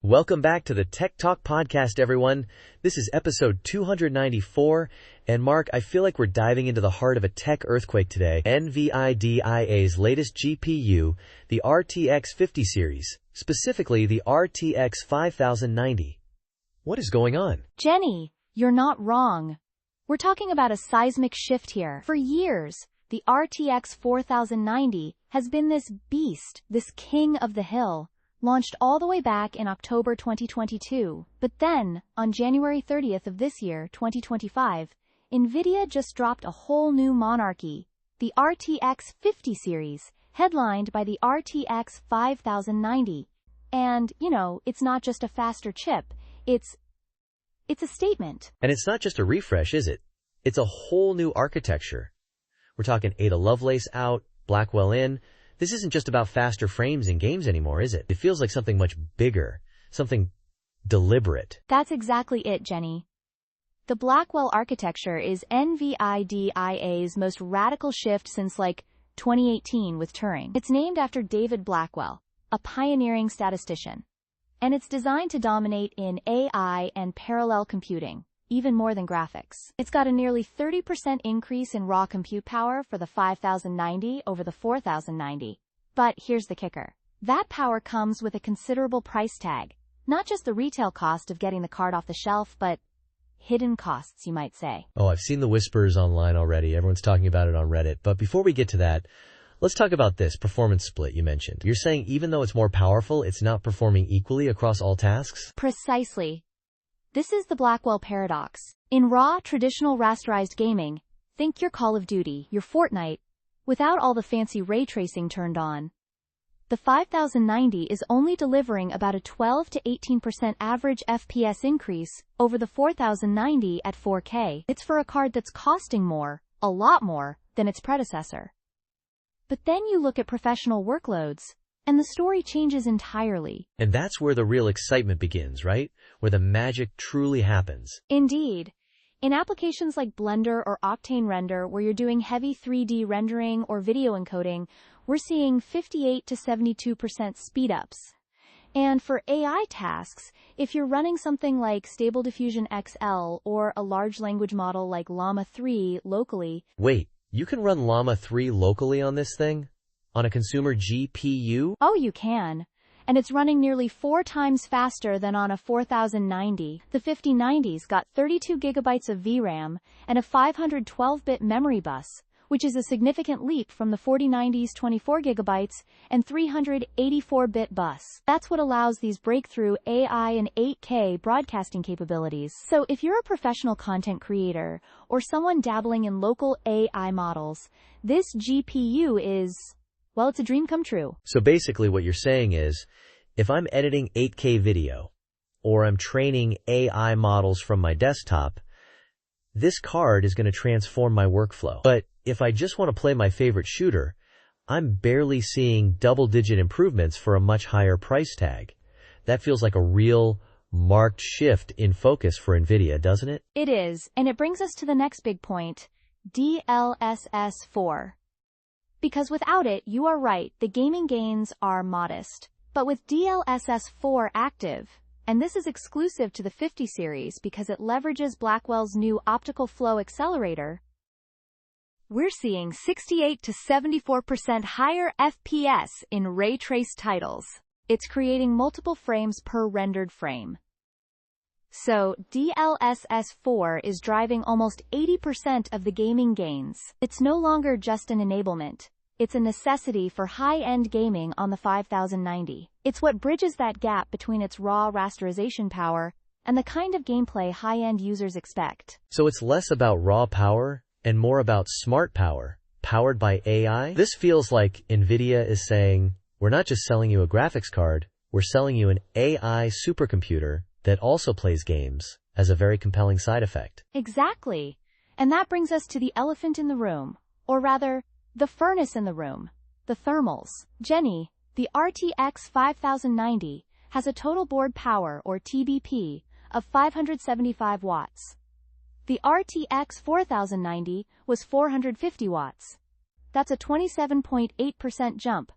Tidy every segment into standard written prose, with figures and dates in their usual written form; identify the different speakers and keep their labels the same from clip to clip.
Speaker 1: Welcome back to the Tech Talk Podcast, everyone. This is episode 294, and Mark, I feel like we're diving into the heart of a tech earthquake today. NVIDIA's latest GPU, the RTX 50 series, specifically the RTX 5090. What is going on?
Speaker 2: Jenny, you're not wrong. We're talking about a seismic shift here. For years, the RTX 4090 has been this beast, this king of the hill, launched all the way back in October 2022. But then, on January 30th of this year, 2025, NVIDIA just dropped a whole new monarchy, the RTX 50 series, headlined by the RTX 5090. And, it's not just a faster chip, it's a statement.
Speaker 1: And it's not just a refresh, is it? It's a whole new architecture. We're talking Ada Lovelace out, Blackwell in. This isn't just about faster frames in games anymore, is it? It feels like something much bigger, something deliberate.
Speaker 2: That's exactly it, Jenny. The Blackwell architecture is NVIDIA's most radical shift since 2018 with Turing. It's named after David Blackwell, a pioneering statistician. And it's designed to dominate in AI and parallel computing, even more than graphics. It's got a nearly 30% increase in raw compute power for the 5090 over the 4090. But here's the kicker. That power comes with a considerable price tag. Not just the retail cost of getting the card off the shelf, but hidden costs, you might say.
Speaker 1: Oh, I've seen the whispers online already. Everyone's talking about it on Reddit. But before we get to that, let's talk about this performance split you mentioned. You're saying even though it's more powerful, it's not performing equally across all tasks?
Speaker 2: Precisely. This is the Blackwell paradox. In raw, traditional rasterized gaming, think your Call of Duty, your Fortnite, without all the fancy ray tracing turned on. The 5090 is only delivering about a 12 to 18% average FPS increase over the 4090 at 4K. It's for a card that's costing more, a lot more, than its predecessor. But then you look at professional workloads, and the story changes entirely.
Speaker 1: And that's where the real excitement begins, right? Where the magic truly happens.
Speaker 2: Indeed. In applications like Blender or Octane Render, where you're doing heavy 3D rendering or video encoding, we're seeing 58 to 72% speedups. And for AI tasks, if you're running something like Stable Diffusion XL or a large language model like Llama 3 locally...
Speaker 1: Wait, you can run Llama 3 locally on this thing? On a consumer GPU?
Speaker 2: Oh, you can. And it's running nearly 4 times faster than on a 4090. The 5090's got 32 gigabytes of VRAM and a 512-bit memory bus, which is a significant leap from the 4090's 24 gigabytes and 384-bit bus. That's what allows these breakthrough AI and 8K broadcasting capabilities. So if you're a professional content creator or someone dabbling in local AI models, this GPU is... well, it's a dream come true.
Speaker 1: So basically what you're saying is, if I'm editing 8K video, or I'm training AI models from my desktop, this card is going to transform my workflow. But if I just want to play my favorite shooter, I'm barely seeing double-digit improvements for a much higher price tag. That feels like a real, marked shift in focus for NVIDIA, doesn't it?
Speaker 2: It is, and it brings us to the next big point, DLSS 4. Because without it, you are right, the gaming gains are modest. But with DLSS 4 active, and this is exclusive to the 50 series because it leverages Blackwell's new optical flow accelerator, we're seeing 68 to 74% higher FPS in ray-traced titles. It's creating multiple frames per rendered frame. So, DLSS 4 is driving almost 80% of the gaming gains. It's no longer just an enablement. It's a necessity for high-end gaming on the 5090. It's what bridges that gap between its raw rasterization power and the kind of gameplay high-end users expect.
Speaker 1: So it's less about raw power and more about smart power, powered by AI? This feels like NVIDIA is saying, we're not just selling you a graphics card, we're selling you an AI supercomputer that also plays games as a very compelling side effect.
Speaker 2: Exactly. And that brings us to the elephant in the room, or rather, the furnace in the room, the thermals. Jenny, the RTX 5090 has a total board power, or TBP, of 575 watts. The RTX 4090 was 450 watts. That's a 27.8% jump.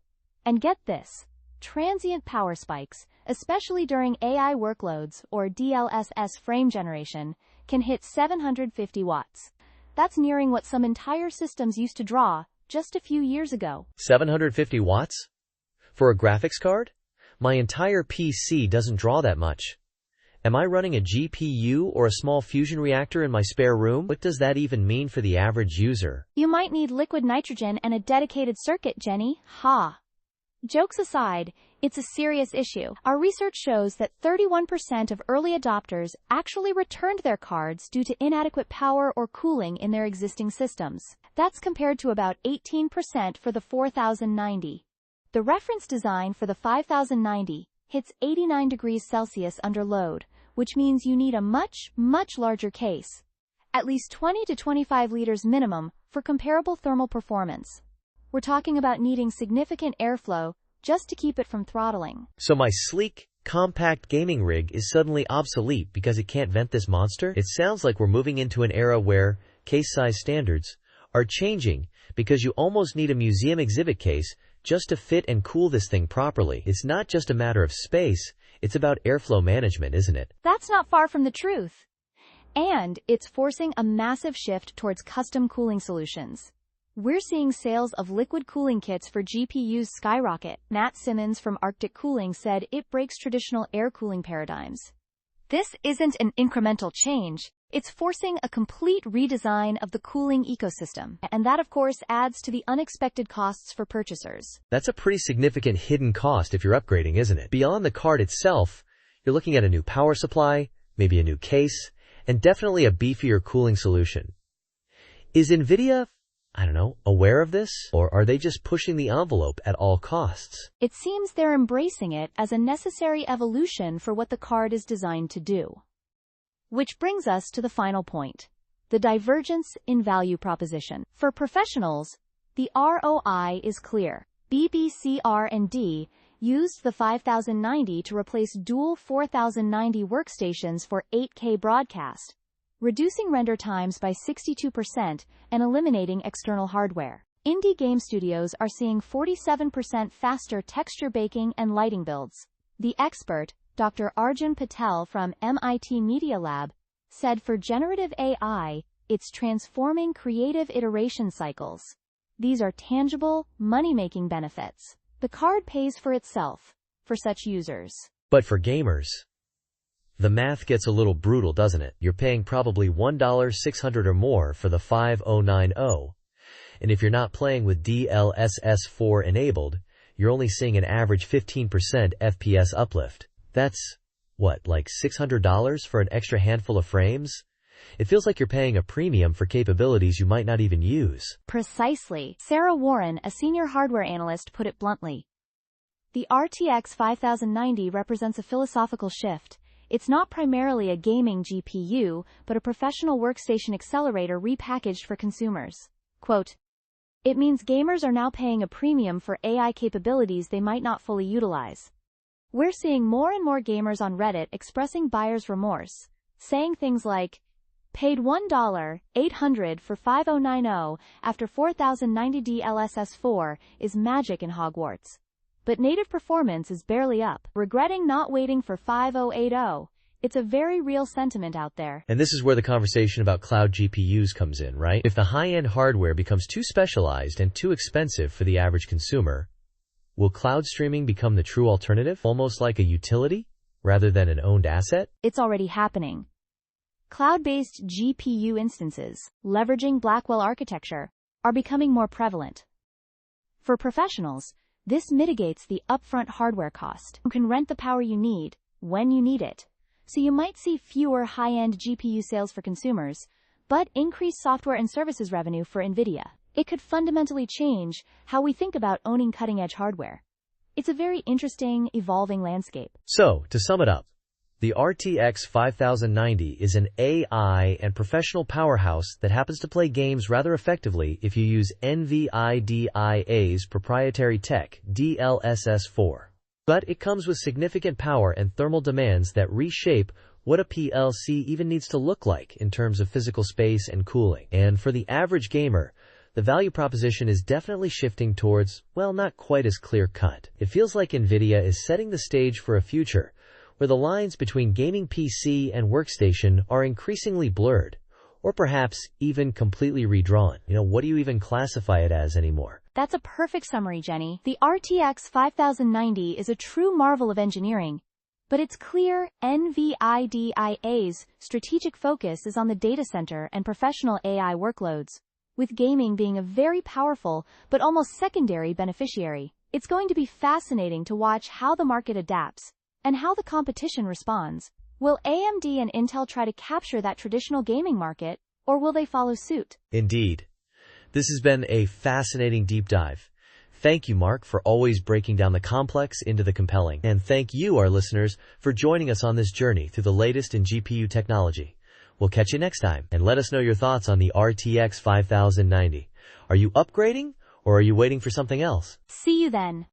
Speaker 2: And get this, transient power spikes, especially during AI workloads or DLSS frame generation, can hit 750 watts. That's nearing what some entire systems used to draw just a few years ago.
Speaker 1: 750 watts? For a graphics card? My entire PC doesn't draw that much. Am I running a GPU or a small fusion reactor in my spare room? What does that even mean for the average user?
Speaker 2: You might need liquid nitrogen and a dedicated circuit, Jenny. Ha! Jokes aside, it's a serious issue. Our research shows that 31% of early adopters actually returned their cards due to inadequate power or cooling in their existing systems. That's compared to about 18% for the 4090. The reference design for the 5090 hits 89 degrees Celsius under load, which means you need a much larger case. At least 20 to 25 liters minimum for comparable thermal performance. We're talking about needing significant airflow just to keep it from throttling.
Speaker 1: So my sleek, compact gaming rig is suddenly obsolete because it can't vent this monster? It sounds like we're moving into an era where case size standards are changing because you almost need a museum exhibit case just to fit and cool this thing properly. It's not just a matter of space, it's about airflow management, isn't it?
Speaker 2: That's not far from the truth. And it's forcing a massive shift towards custom cooling solutions. We're seeing sales of liquid cooling kits for GPUs skyrocket. Matt Simmons from Arctic Cooling said it breaks traditional air cooling paradigms. This isn't an incremental change. It's forcing a complete redesign of the cooling ecosystem, and that of course adds to the unexpected costs for purchasers.
Speaker 1: That's a pretty significant hidden cost if you're upgrading, isn't it? Beyond the card itself, you're looking at a new power supply, maybe a new case, and definitely a beefier cooling solution. Is NVIDIA, aware of this? Or are they just pushing the envelope at all costs?
Speaker 2: It seems they're embracing it as a necessary evolution for what the card is designed to do. Which brings us to the final point, the divergence in value proposition. For professionals, the ROI is clear. BBC R&D used the 5090 to replace dual 4090 workstations for 8K broadcast, reducing render times by 62% and eliminating external hardware. Indie game studios are seeing 47% faster texture baking and lighting builds. The expert, Dr. Arjun Patel from MIT Media Lab, said for generative AI, it's transforming creative iteration cycles. These are tangible, money-making benefits. The card pays for itself for such users.
Speaker 1: But for gamers, the math gets a little brutal, doesn't it? You're paying probably $1,600 or more for the 5090, and if you're not playing with DLSS4 enabled, you're only seeing an average 15% FPS uplift. That's, like $600 for an extra handful of frames? It feels like you're paying a premium for capabilities you might not even use.
Speaker 2: Precisely. Sarah Warren, a senior hardware analyst, put it bluntly. The RTX 5090 represents a philosophical shift. It's not primarily a gaming GPU, but a professional workstation accelerator repackaged for consumers. Quote, "It means gamers are now paying a premium for AI capabilities they might not fully utilize. We're seeing more and more gamers on Reddit expressing buyer's remorse, saying things like, paid $1,800 for 5090 after 4090 DLSS4 is magic in Hogwarts. But native performance is barely up, regretting not waiting for 5080. It's a very real sentiment out there."
Speaker 1: And this is where the conversation about cloud GPUs comes in, right? If the high-end hardware becomes too specialized and too expensive for the average consumer, will cloud streaming become the true alternative, almost like a utility rather than an owned asset?
Speaker 2: It's already happening. Cloud-based GPU instances, leveraging Blackwell architecture, are becoming more prevalent. For professionals, this mitigates the upfront hardware cost. You can rent the power you need, when you need it. So you might see fewer high-end GPU sales for consumers, but increased software and services revenue for NVIDIA. It could fundamentally change how we think about owning cutting-edge hardware. It's a very interesting, evolving landscape.
Speaker 1: So, to sum it up, the RTX 5090 is an AI and professional powerhouse that happens to play games rather effectively if you use NVIDIA's proprietary tech, DLSS4. But it comes with significant power and thermal demands that reshape what a PLC even needs to look like in terms of physical space and cooling. And for the average gamer, the value proposition is definitely shifting towards, well, not quite as clear-cut. It feels like NVIDIA is setting the stage for a future where the lines between gaming PC and workstation are increasingly blurred, or perhaps even completely redrawn. What do you even classify it as anymore?
Speaker 2: That's a perfect summary, Jenny. The RTX 5090 is a true marvel of engineering, but it's clear NVIDIA's strategic focus is on the data center and professional AI workloads, with gaming being a very powerful but almost secondary beneficiary. It's going to be fascinating to watch how the market adapts and how the competition responds. Will AMD and Intel try to capture that traditional gaming market, or will they follow suit?
Speaker 1: Indeed. This has been a fascinating deep dive. Thank you, Mark, for always breaking down the complex into the compelling. And thank you, our listeners, for joining us on this journey through the latest in GPU technology. We'll catch you next time, and let us know your thoughts on the RTX 5090. Are you upgrading, or are you waiting for something else?
Speaker 2: See you then.